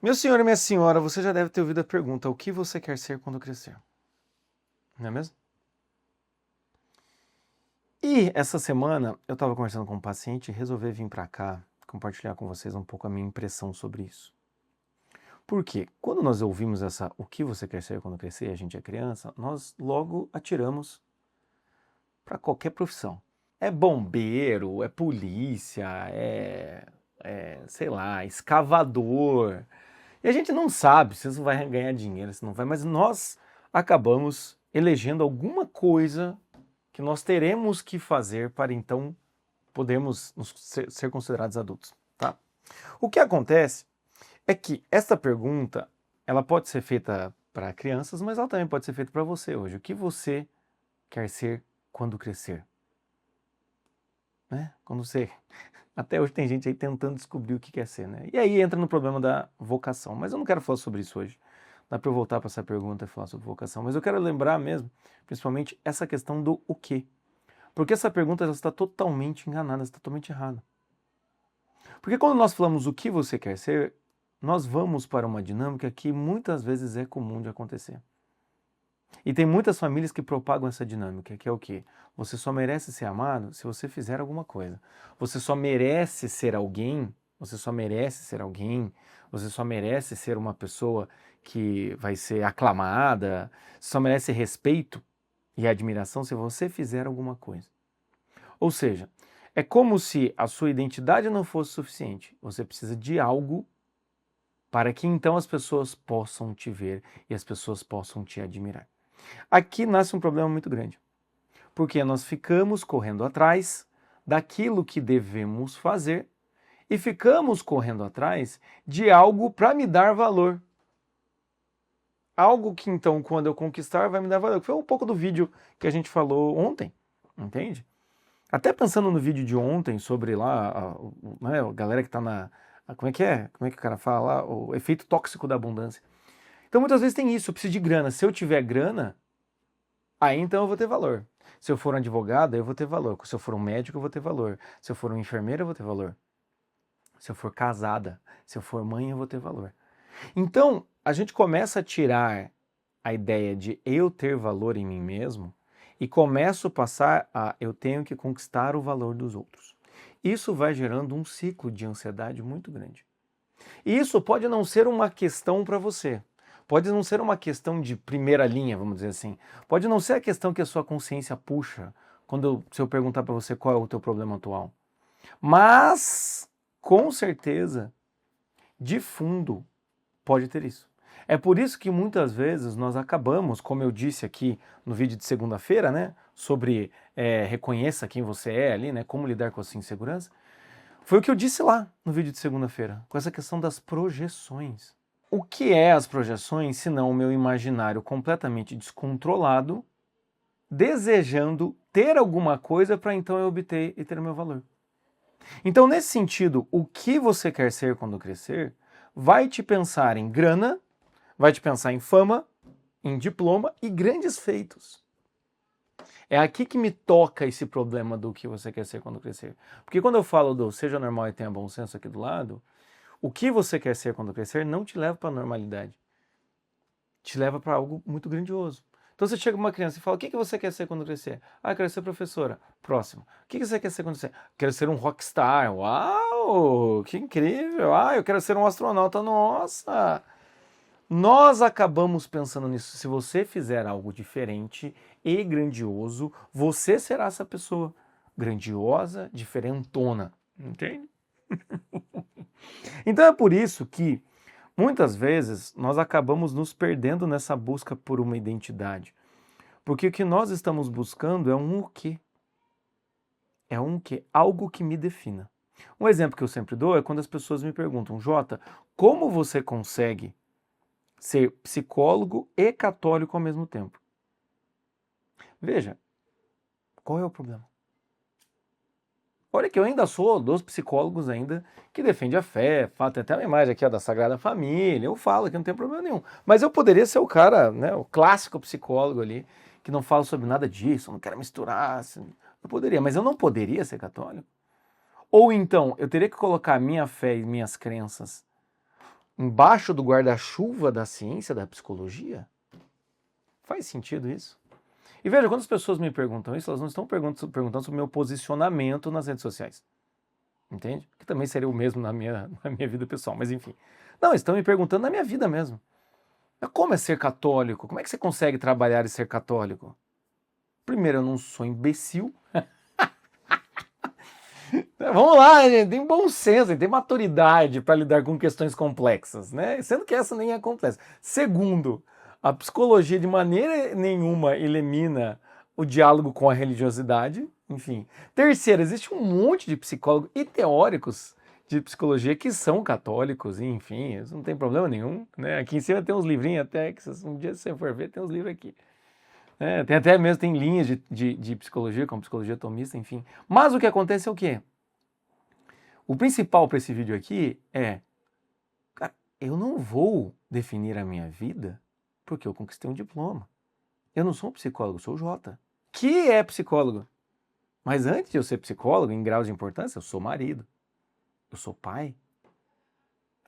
Meu senhor e minha senhora, você já deve ter ouvido a pergunta: o que você quer ser quando crescer? Não é mesmo? E essa semana eu estava conversando com um paciente e resolvi vir para cá compartilhar com vocês um pouco a minha impressão sobre isso. Por quê? Quando nós ouvimos o que você quer ser quando crescer, e a gente é criança, nós logo atiramos para qualquer profissão. É bombeiro, é polícia, sei lá, escavador. E a gente não sabe se isso vai ganhar dinheiro, se não vai, mas nós acabamos elegendo alguma coisa que nós teremos que fazer para então podermos ser considerados adultos, tá? O que acontece é que essa pergunta, ela pode ser feita para crianças, mas ela também pode ser feita para você hoje. O que você quer ser quando crescer? Né? Quando você... Até hoje tem gente aí tentando descobrir o que quer ser, né? E aí entra no problema da vocação. Mas eu não quero falar sobre isso hoje. Dá para eu voltar para essa pergunta e falar sobre vocação. Mas eu quero lembrar mesmo, principalmente, essa questão do o quê. Porque essa pergunta já está totalmente enganada, está totalmente errada. Porque quando nós falamos o que você quer ser, nós vamos para uma dinâmica que muitas vezes é comum de acontecer. E tem muitas famílias que propagam essa dinâmica, que é o quê? Você só merece ser amado se você fizer alguma coisa. Você só merece ser alguém, você só merece ser alguém, você só merece ser uma pessoa que vai ser aclamada, só merece respeito e admiração se você fizer alguma coisa. Ou seja, é como se a sua identidade não fosse suficiente. Você precisa de algo para que então as pessoas possam te ver e as pessoas possam te admirar. Aqui nasce um problema muito grande, porque nós ficamos correndo atrás daquilo que devemos fazer e ficamos correndo atrás de algo para me dar valor. Algo que então, quando eu conquistar, vai me dar valor. Foi um pouco do vídeo que a gente falou ontem, entende? Até pensando no vídeo de ontem sobre lá, a galera que está na... Como é que é? Como é que o cara fala lá? O efeito tóxico da abundância. Então muitas vezes tem isso, eu preciso de grana. Se eu tiver grana, aí então eu vou ter valor. Se eu for um advogado, eu vou ter valor. Se eu for um médico, eu vou ter valor. Se eu for um enfermeiro, eu vou ter valor. Se eu for casada, se eu for mãe, eu vou ter valor. Então, a gente começa a tirar a ideia de eu ter valor em mim mesmo e começo a passar a eu tenho que conquistar o valor dos outros. Isso vai gerando um ciclo de ansiedade muito grande. E isso pode não ser uma questão para você. Pode não ser uma questão de primeira linha, vamos dizer assim. Pode não ser a questão que a sua consciência puxa se eu perguntar para você qual é o teu problema atual. Mas, com certeza, de fundo, pode ter isso. É por isso que muitas vezes nós acabamos, como eu disse aqui no vídeo de segunda-feira, né, sobre reconheça quem você é ali, né, como lidar com a sua insegurança, foi o que eu disse lá no vídeo de segunda-feira, com essa questão das projeções. O que é as projeções, se não o meu imaginário completamente descontrolado, desejando ter alguma coisa para então eu obter e ter o meu valor? Então, nesse sentido, o que você quer ser quando crescer vai te pensar em grana, vai te pensar em fama, em diploma e grandes feitos. É aqui que me toca esse problema do que você quer ser quando crescer. Porque quando eu falo do seja normal e tenha bom senso aqui do lado, o que você quer ser quando crescer não te leva para a normalidade. Te leva para algo muito grandioso. Então você chega para uma criança e fala: o que você quer ser quando crescer? Ah, eu quero ser professora. Próximo. O que você quer ser quando crescer? Quero ser um rockstar. Uau, que incrível. Ah, eu quero ser um astronauta. Nossa. Nós acabamos pensando nisso. Se você fizer algo diferente e grandioso, você será essa pessoa grandiosa, diferentona. Entende? Então é por isso que muitas vezes nós acabamos nos perdendo nessa busca por uma identidade. Porque o que nós estamos buscando é um o quê? É um quê? Algo que me defina. Um exemplo que eu sempre dou é quando as pessoas me perguntam: Jota, como você consegue ser psicólogo e católico ao mesmo tempo? Veja, qual é o problema? Olha que eu ainda sou dos psicólogos ainda que defende a fé, tem até uma imagem aqui ó, da Sagrada Família, eu falo que não tem problema nenhum. Mas eu poderia ser o cara, né, o clássico psicólogo ali, que não fala sobre nada disso, não quero misturar, assim. Eu poderia, mas eu não poderia ser católico. Ou então, eu teria que colocar a minha fé e minhas crenças embaixo do guarda-chuva da ciência, da psicologia? Faz sentido isso? E veja, quando as pessoas me perguntam isso, elas não estão perguntando sobre o meu posicionamento nas redes sociais. Entende? Que também seria o mesmo na minha vida pessoal, mas enfim. Não, estão me perguntando na minha vida mesmo. Mas como é ser católico? Como é que você consegue trabalhar e ser católico? Primeiro, eu não sou imbecil. Vamos lá, gente, tem bom senso, tem maturidade para lidar com questões complexas, né? Sendo que essa nem é complexa. Segundo, a psicologia de maneira nenhuma elimina o diálogo com a religiosidade, enfim. Terceiro, existe um monte de psicólogos e teóricos de psicologia que são católicos, enfim, isso não tem problema nenhum, né? Aqui em cima tem uns livrinhos até, que um dia você for ver, tem uns livros aqui. Tem até mesmo, tem linhas de psicologia, como psicologia tomista, enfim. Mas o que acontece é o quê? O principal para esse vídeo aqui é, cara, eu não vou definir a minha vida porque eu conquistei um diploma. Eu não sou um psicólogo, eu sou o Jota, que é psicólogo. Mas antes de eu ser psicólogo, em grau de importância, eu sou marido, eu sou pai,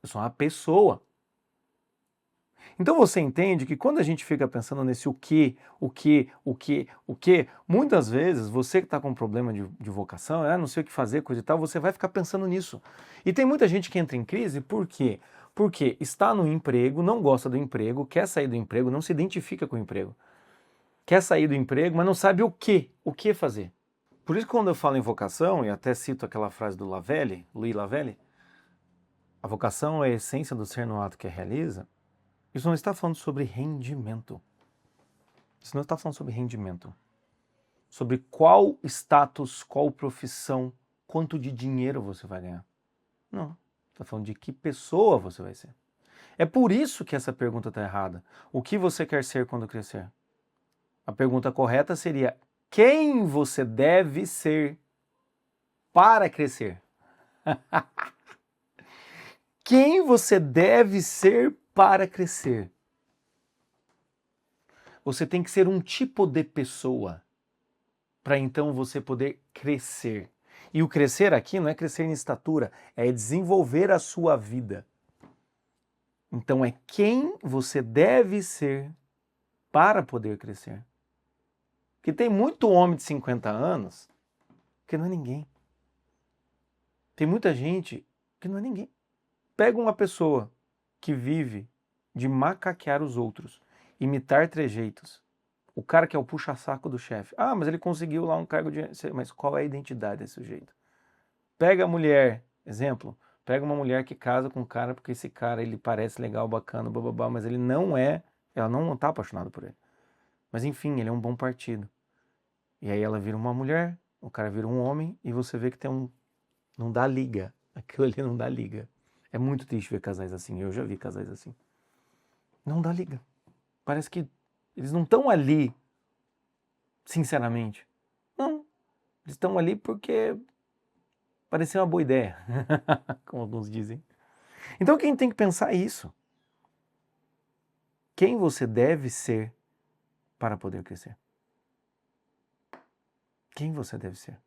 eu sou uma pessoa. Então você entende que quando a gente fica pensando nesse o quê, muitas vezes você que está com um problema de vocação, não sei o que fazer, coisa e tal, você vai ficar pensando nisso. E tem muita gente que entra em crise, por quê? Porque está no emprego, não gosta do emprego, quer sair do emprego, não se identifica com o emprego. Quer sair do emprego, mas não sabe o que fazer. Por isso que quando eu falo em vocação, e até cito aquela frase do Lavelle, Louis Lavelle, a vocação é a essência do ser no ato que a realiza. Isso não está falando sobre rendimento. Isso não está falando sobre rendimento. Sobre qual status, qual profissão, quanto de dinheiro você vai ganhar. Não. Está falando de que pessoa você vai ser. É por isso que essa pergunta está errada. O que você quer ser quando crescer? A pergunta correta seria: quem você deve ser para crescer? Quem você deve ser para crescer? Você tem que ser um tipo de pessoa para então você poder crescer. E o crescer aqui não é crescer em estatura, é desenvolver a sua vida. Então é quem você deve ser para poder crescer. Porque tem muito homem de 50 anos que não é ninguém. Tem muita gente que não é ninguém. Pega uma pessoa que vive de macaquear os outros, imitar trejeitos. O cara que é o puxa-saco do chefe. Ah, mas ele conseguiu lá um cargo de... Mas qual é a identidade desse sujeito? Pega a mulher, exemplo, pega uma mulher que casa com um cara porque esse cara ele parece legal, bacana, bababá, mas ele não é, ela não está apaixonada por ele. Mas enfim, ele é um bom partido. E aí ela vira uma mulher, o cara vira um homem e você vê que tem um... Não dá liga. Aquilo ali não dá liga. É muito triste ver casais assim. Eu já vi casais assim. Não dá liga. Parece que eles não estão ali, sinceramente. Não. Eles estão ali porque parecia uma boa ideia, como alguns dizem. Então quem tem que pensar é isso. Quem você deve ser para poder crescer? Quem você deve ser?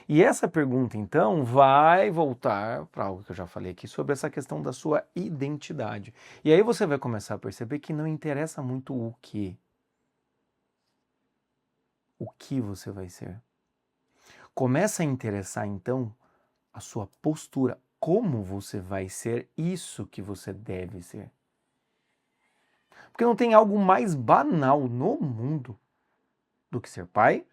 E essa pergunta, então, vai voltar para algo que eu já falei aqui sobre essa questão da sua identidade. E aí você vai começar a perceber que não interessa muito o que. O que você vai ser. Começa a interessar, então, a sua postura. Como você vai ser isso que você deve ser. Porque não tem algo mais banal no mundo do que ser pai.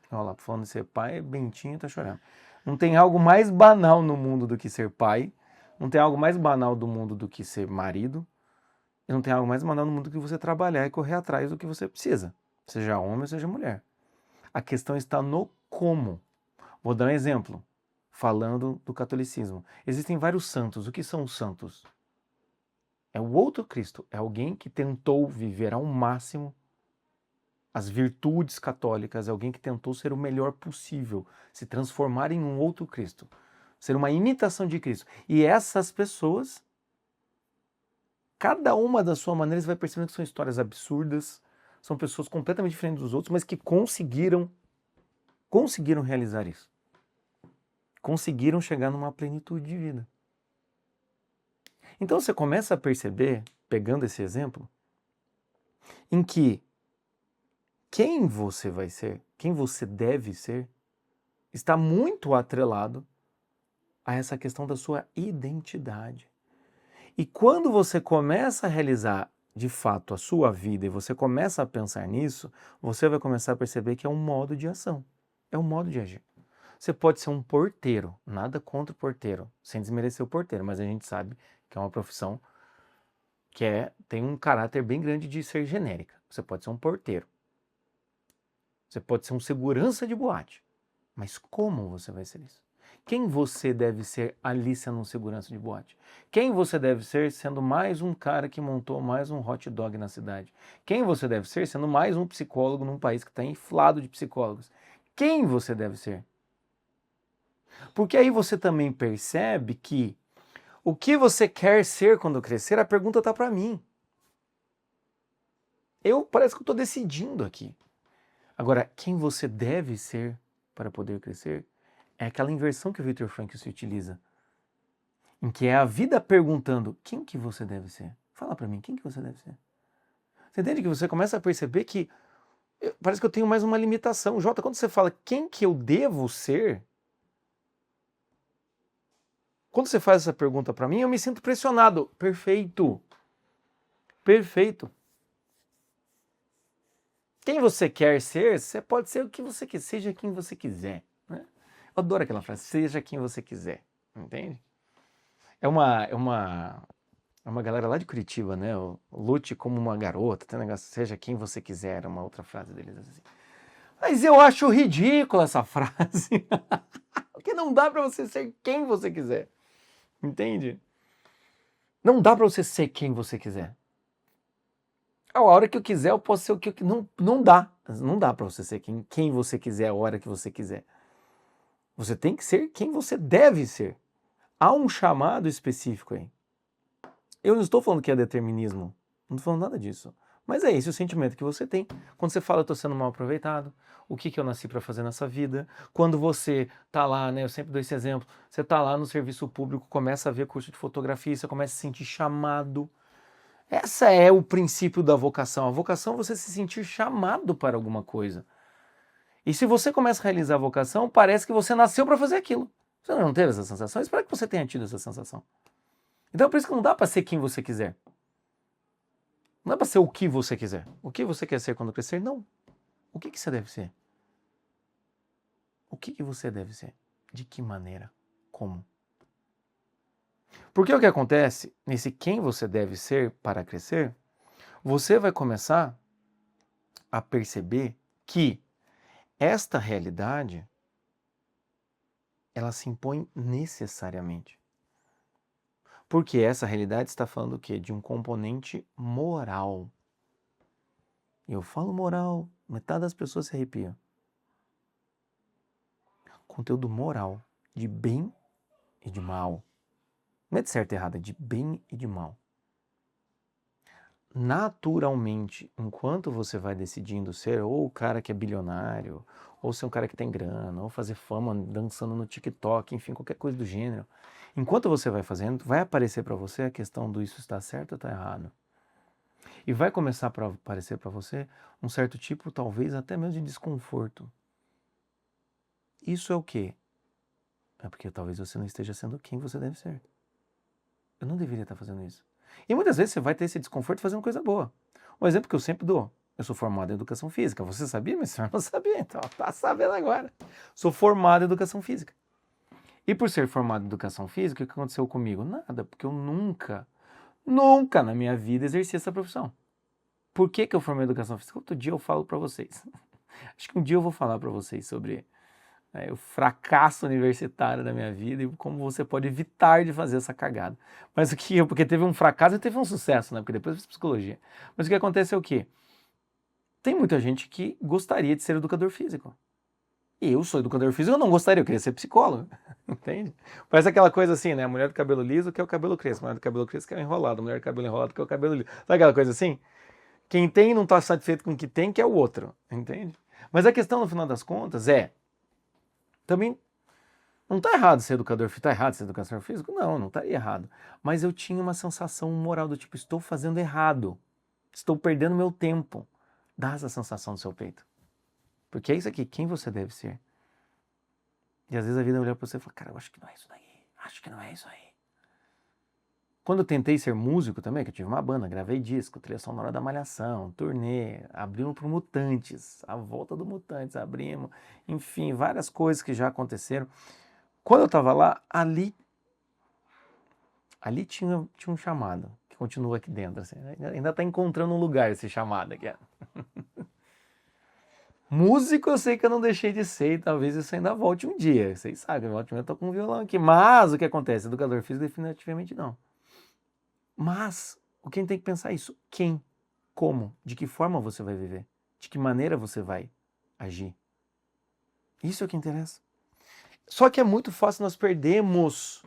Olha lá, tô falando de ser pai, Bentinho tá chorando. Não tem algo mais banal no mundo do que ser pai. Não tem algo mais banal do mundo do que ser marido. E não tem algo mais banal no mundo do que você trabalhar e correr atrás do que você precisa. Seja homem ou seja mulher. A questão está no como. Vou dar um exemplo. Falando do catolicismo. Existem vários santos. O que são os santos? É o outro Cristo. É alguém que tentou viver ao máximo as virtudes católicas, é alguém que tentou ser o melhor possível, se transformar em um outro Cristo, ser uma imitação de Cristo. E essas pessoas, cada uma da sua maneira, você vai percebendo que são histórias absurdas, são pessoas completamente diferentes dos outros, mas que conseguiram realizar isso. Conseguiram chegar numa plenitude de vida. Então você começa a perceber, pegando esse exemplo, em que quem você vai ser, quem você deve ser, está muito atrelado a essa questão da sua identidade. E quando você começa a realizar de fato a sua vida e você começa a pensar nisso, você vai começar a perceber que é um modo de ação, é um modo de agir. Você pode ser um porteiro, nada contra o porteiro, sem desmerecer o porteiro, mas a gente sabe que é uma profissão que tem um caráter bem grande de ser genérica. Você pode ser um porteiro. Você pode ser um segurança de boate. Mas como você vai ser isso? Quem você deve ser ali sendo um segurança de boate? Quem você deve ser sendo mais um cara que montou mais um hot dog na cidade? Quem você deve ser sendo mais um psicólogo num país que está inflado de psicólogos? Quem você deve ser? Porque aí você também percebe que o que você quer ser quando crescer, a pergunta está para mim. Parece que eu estou decidindo aqui. Agora, quem você deve ser para poder crescer é aquela inversão que o Viktor Frankl se utiliza, em que é a vida perguntando quem que você deve ser. Fala para mim, quem que você deve ser? Você entende que você começa a perceber que parece que eu tenho mais uma limitação. Jota, quando você fala quem que eu devo ser, quando você faz essa pergunta para mim, eu me sinto pressionado. Perfeito. Perfeito. Quem você quer ser, você pode ser o que você quiser, seja quem você quiser. Né? Eu adoro aquela frase, seja quem você quiser. Entende? É uma galera lá de Curitiba, né? Lute como uma garota, tem um negócio, seja quem você quiser, uma outra frase deles assim. Mas eu acho ridícula essa frase. Porque não dá pra você ser quem você quiser. Entende? Não dá pra você ser quem você quiser. A hora que eu quiser, eu posso ser o que eu quiser. Não dá. Não dá pra você ser quem você quiser, a hora que você quiser. Você tem que ser quem você deve ser. Há um chamado específico aí. Eu não estou falando que é determinismo. Não estou falando nada disso. Mas é esse o sentimento que você tem. Quando você fala, eu estou sendo mal aproveitado. O que eu nasci para fazer nessa vida. Quando você está lá, né? Eu sempre dou esse exemplo. Você está lá no serviço público, começa a ver curso de fotografia, você começa a se sentir chamado. Essa é o princípio da vocação. A vocação é você se sentir chamado para alguma coisa. E se você começa a realizar a vocação, parece que você nasceu para fazer aquilo. Você não teve essa sensação? Eu espero que você tenha tido essa sensação. Então, por isso que não dá para ser quem você quiser. Não dá para ser o que você quiser. O que você quer ser quando crescer? Não. O que você deve ser? O que você deve ser? De que maneira? Como? Porque o que acontece nesse quem você deve ser para crescer, você vai começar a perceber que esta realidade ela se impõe necessariamente. Porque essa realidade está falando o quê? De um componente moral. E eu falo moral, metade das pessoas se arrepiam. Conteúdo moral, de bem e de mal. Não é de certo e errado, é de bem e de mal. Naturalmente, enquanto você vai decidindo ser ou o cara que é bilionário, ou ser um cara que tem grana, ou fazer fama dançando no TikTok, enfim, qualquer coisa do gênero, enquanto você vai fazendo, vai aparecer para você a questão do isso está certo ou está errado. E vai começar a aparecer para você um certo tipo, talvez até mesmo de desconforto. Isso é o quê? É porque talvez você não esteja sendo quem você deve ser. Eu não deveria estar fazendo isso. E muitas vezes você vai ter esse desconforto fazendo coisa boa. Um exemplo que eu sempre dou. Eu sou formado em educação física. Você sabia, mas você não sabia, então tá sabendo agora. Sou formado em educação física. E por ser formado em educação física, o que aconteceu comigo? Nada, porque eu nunca na minha vida exerci essa profissão. Por que eu formei em educação física? Outro dia eu falo para vocês. Acho que um dia eu vou falar para vocês sobre o fracasso universitário da minha vida e como você pode evitar de fazer essa cagada. Mas o que porque teve um fracasso e teve um sucesso, né? Porque depois eu fiz psicologia. Mas o que acontece é o quê? Tem muita gente que gostaria de ser educador físico. E eu sou educador físico, eu não gostaria, eu queria ser psicólogo. Entende? Parece aquela coisa assim, né? A mulher do cabelo liso quer o cabelo crespo, a mulher do cabelo crespo quer o enrolado, a mulher do cabelo enrolado quer o cabelo liso. Sabe aquela coisa assim? Quem tem e não está satisfeito com o que tem, quer o outro. Entende? Mas a questão, no final das contas, também Não tá errado ser educador físico, tá errado ser educador físico? Não, não tá errado. Mas eu tinha uma sensação moral do tipo, estou fazendo errado, estou perdendo meu tempo. Dá essa sensação no seu peito. Porque é isso aqui, quem você deve ser. E às vezes a vida olha pra você e fala, cara, eu acho que não é isso daí, acho que não é isso aí. Quando eu tentei ser músico também, que eu tive uma banda, gravei disco, trilha sonora da Malhação, turnê, abrimos pro Mutantes, a volta do Mutantes, abrimos, enfim, várias coisas que já aconteceram. Quando eu tava lá, ali tinha um chamado, que continua aqui dentro, assim, ainda tá encontrando um lugar esse chamado aqui. Músico eu sei que eu não deixei de ser e talvez isso ainda volte um dia, vocês sabem, volte um dia eu tô com um violão aqui, mas o que acontece? Educador físico definitivamente não. Mas o que a gente tem que pensar é isso, quem, como, de que forma você vai viver, de que maneira você vai agir. Isso é o que interessa. Só que é muito fácil nós perdermos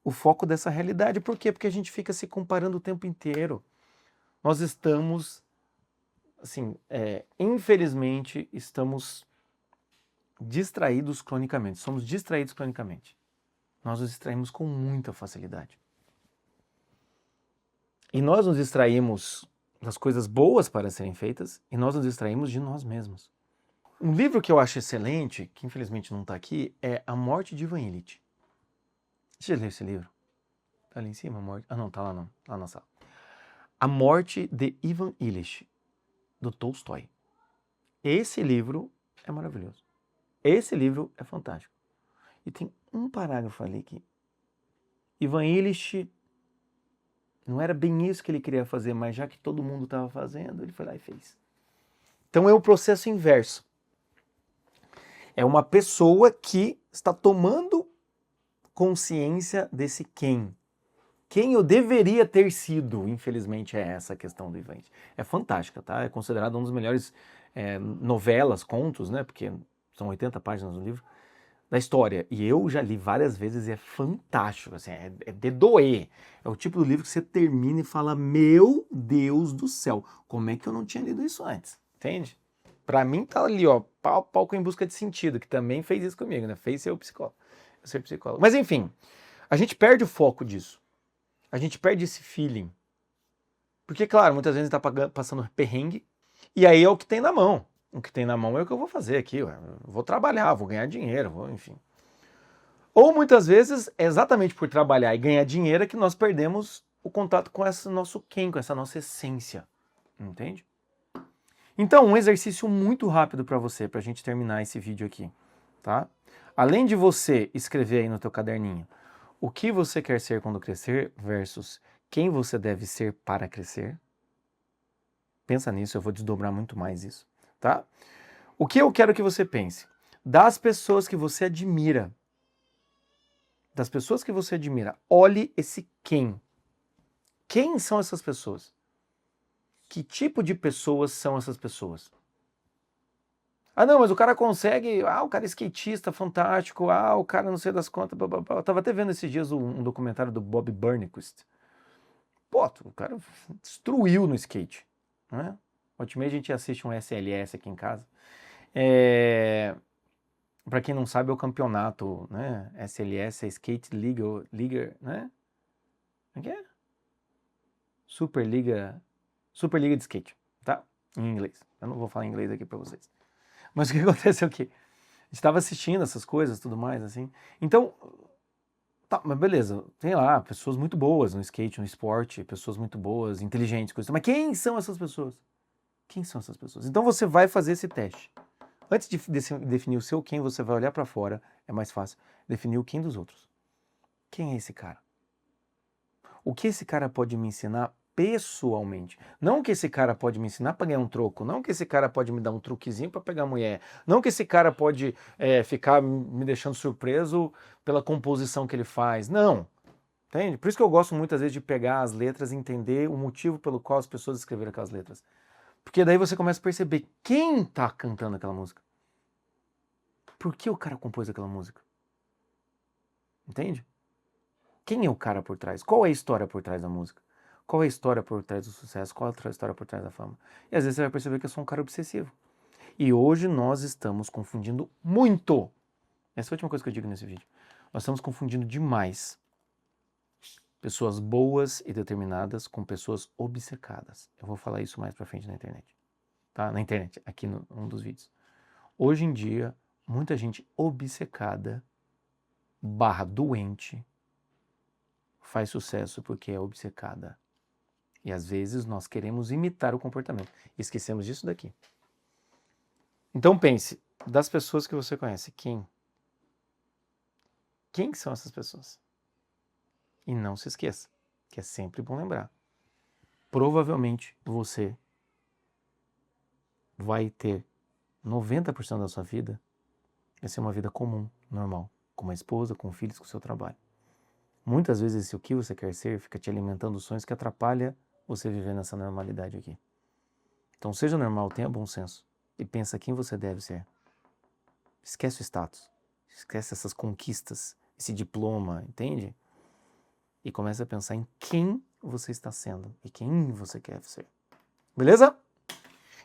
o foco dessa realidade. Por quê? Porque a gente fica se comparando o tempo inteiro. Nós estamos, assim, infelizmente, estamos distraídos cronicamente. Somos distraídos cronicamente. Nós nos distraímos com muita facilidade. E nós nos distraímos das coisas boas para serem feitas e nós nos distraímos de nós mesmos. Um livro que eu acho excelente, que infelizmente não está aqui, é A Morte de Ivan Illich. Você já leu esse livro? Tá ali em cima, a morte. Ah, não, tá lá não. Lá na sala. A Morte de Ivan Illich, do Tolstói. Esse livro é maravilhoso. Esse livro é fantástico. E tem um parágrafo ali que Ivan Illich não era bem isso que ele queria fazer, mas já que todo mundo estava fazendo, ele foi lá e fez. Então é o processo inverso. É uma pessoa que está tomando consciência desse quem. Quem eu deveria ter sido, infelizmente, é essa a questão do Ivan. É fantástica, tá? É considerado um dos melhores novelas, contos, né? Porque são 80 páginas no livro, da história. E eu já li várias vezes e é fantástico, assim, é de doer. É o tipo do livro que você termina e fala, meu Deus do céu, como é que eu não tinha lido isso antes? Entende? Pra mim tá ali, ó, palco em busca de sentido, que também fez isso comigo, né? Fez ser psicólogo. Mas enfim, a gente perde o foco disso. A gente perde esse feeling. Porque, claro, muitas vezes a gente tá passando perrengue, e aí é o que tem na mão. O que tem na mão é o que eu vou fazer aqui. Eu vou trabalhar, vou ganhar dinheiro, enfim. Ou muitas vezes, é exatamente por trabalhar e ganhar dinheiro é que nós perdemos o contato com esse nosso quem, com essa nossa essência. Entende? Então, um exercício muito rápido para você, para a gente terminar esse vídeo aqui, tá? Além de você escrever aí no teu caderninho o que você quer ser quando crescer versus quem você deve ser para crescer. Pensa nisso, eu vou desdobrar muito mais isso, tá? O que eu quero que você pense? Das pessoas que você admira. Das pessoas que você admira, olhe esse quem. Quem são essas pessoas? Que tipo de pessoas são essas pessoas? Ah, não, mas o cara consegue. Ah, o cara é skatista, fantástico. Ah, o cara não sei das contas. Blá, blá, blá. Eu tava até vendo esses dias um documentário do Bob Burnquist. Pô, o cara destruiu no skate. Né? Ultimamente a gente assiste um SLS aqui em casa. Para quem não sabe, é o campeonato, né? SLS é Skate Liga, né? O que é? Superliga de Skate, tá? Em inglês. Eu não vou falar inglês aqui para vocês. Mas o que acontece é o quê? A gente estava assistindo essas coisas, tudo mais, assim. Então, tá, mas beleza. Tem lá pessoas muito boas no skate, no esporte, pessoas muito boas, inteligentes, coisas. Mas quem são essas pessoas? Quem são essas pessoas? Então você vai fazer esse teste. Antes de definir o seu quem, você vai olhar para fora, é mais fácil, definir o quem dos outros. Quem é esse cara? O que esse cara pode me ensinar pessoalmente? Não que esse cara pode me ensinar para ganhar um troco, não que esse cara pode me dar um truquezinho para pegar mulher, não que esse cara pode ficar me deixando surpreso pela composição que ele faz, não. Entende? Por isso que eu gosto muitas vezes de pegar as letras e entender o motivo pelo qual as pessoas escreveram aquelas letras. Porque daí você começa a perceber quem está cantando aquela música. Por que o cara compôs aquela música? Entende? Quem é o cara por trás? Qual é a história por trás da música? Qual é a história por trás do sucesso? Qual é a história por trás da fama? E às vezes você vai perceber que eu sou um cara obsessivo. E hoje nós estamos confundindo muito Essa é a última coisa que eu digo nesse vídeo. Nós estamos confundindo demais pessoas boas e determinadas com pessoas obcecadas. Eu vou falar isso mais pra frente na internet. Tá? Na internet, aqui num dos vídeos. Hoje em dia, muita gente obcecada / doente faz sucesso porque é obcecada. E às vezes nós queremos imitar o comportamento. E esquecemos disso daqui. Então pense, das pessoas que você conhece, quem? Quem são essas pessoas? E não se esqueça, que é sempre bom lembrar. Provavelmente você vai ter 90% da sua vida vai ser uma vida comum, normal, com uma esposa, com filhos, com o seu trabalho. Muitas vezes o que você quer ser fica te alimentando sonhos que atrapalha você viver nessa normalidade aqui. Então seja normal, tenha bom senso e pensa quem você deve ser. Esquece o status, esquece essas conquistas, esse diploma, entende? E comece a pensar em quem você está sendo e quem você quer ser. Beleza?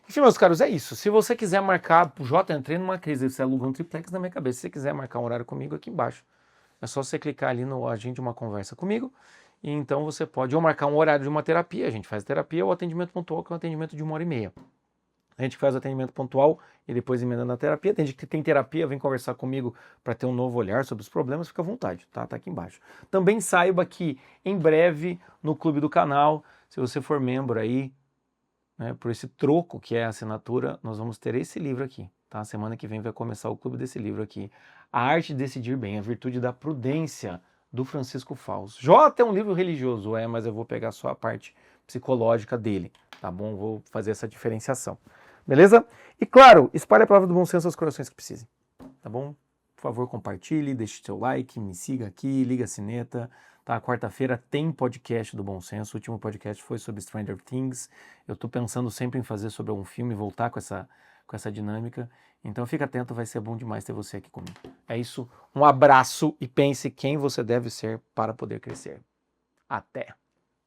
Enfim, meus caros, é isso. Se você quiser marcar, Jota, entrei numa crise, você aluga um triplex na minha cabeça. Se você quiser marcar um horário comigo, aqui embaixo. É só você clicar ali no agende uma conversa comigo. E então você pode ou marcar um horário de uma terapia, a gente faz terapia, ou atendimento pontual, que é um atendimento de 1h30. A gente faz o atendimento pontual e depois emenda na terapia. Tem gente que tem terapia, vem conversar comigo para ter um novo olhar sobre os problemas, fica à vontade, tá? Tá aqui embaixo. Também saiba que em breve no clube do canal, se você for membro aí, né, por esse troco que é a assinatura, nós vamos ter esse livro aqui, tá? Semana que vem vai começar o clube desse livro aqui. A Arte de Decidir Bem, a Virtude da Prudência, do Francisco Fausto. Jota é um livro religioso, mas eu vou pegar só a parte psicológica dele, tá bom? Vou fazer essa diferenciação. Beleza? E claro, espalhe a palavra do bom senso aos corações que precisem, tá bom? Por favor, compartilhe, deixe seu like, me siga aqui, liga a sineta, tá? Quarta-feira tem podcast do Bom Senso, o último podcast foi sobre Stranger Things, eu tô pensando sempre em fazer sobre algum filme, voltar com essa dinâmica, então fica atento, vai ser bom demais ter você aqui comigo. É isso, um abraço e pense quem você deve ser para poder crescer. Até!